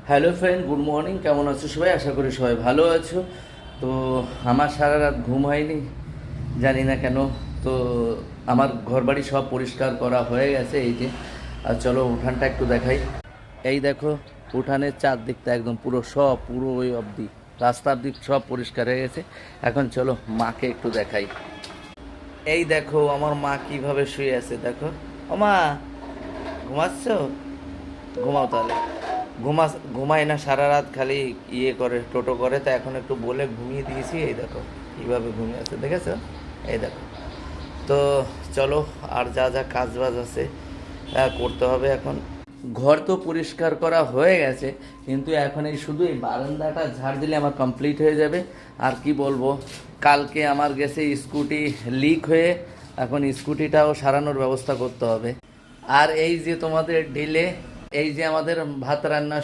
Hello friend, good morning. কেমন আছো সবাই? আশা করি সবাই ভালো আছো। তো আমার সারা রাত ঘুম হয়নি, জানি না কেন। তো আমার ঘরবাড়ি সব পরিষ্কার করা হয়ে গেছে, এই যে। আর চলো উঠানটা একটু দেখাই। এই দেখো, উঠানের চারদিকটা একদম পুরো ওই অবধি, রাস্তার দিক সব পরিষ্কার হয়ে গেছে। এখন চলো মাকে একটু দেখাই। এই দেখো আমার মা কিভাবে শুয়ে আছে, দেখো। ও মা, ঘুমাচ্ছ? ঘুমাও তাহলে। ঘুমা ঘুমায় না সারা রাত, খালি ইয়ে করে, টোটো করে। তা এখন একটু বলে ঘুমিয়ে দিয়েছি। এই দেখো কীভাবে ঘুমিয়ে আছে, দেখেছো? এই দেখো। তো চলো, আর যা যা কাজ বাজ আছে করতে হবে এখন। ঘর তো পরিষ্কার করা হয়ে গেছে, কিন্তু এখন এই শুধু এই বারান্দাটা ঝাড় দিলে আমার কমপ্লিট হয়ে যাবে। আর কি বলবো, কালকে আমার গেছে স্কুটি লিক হয়ে, এখন স্কুটিটাও সারানোর ব্যবস্থা করতে হবে। আর এই যে তোমাদের ডিলে, এই যে আমাদের ভাত রান্না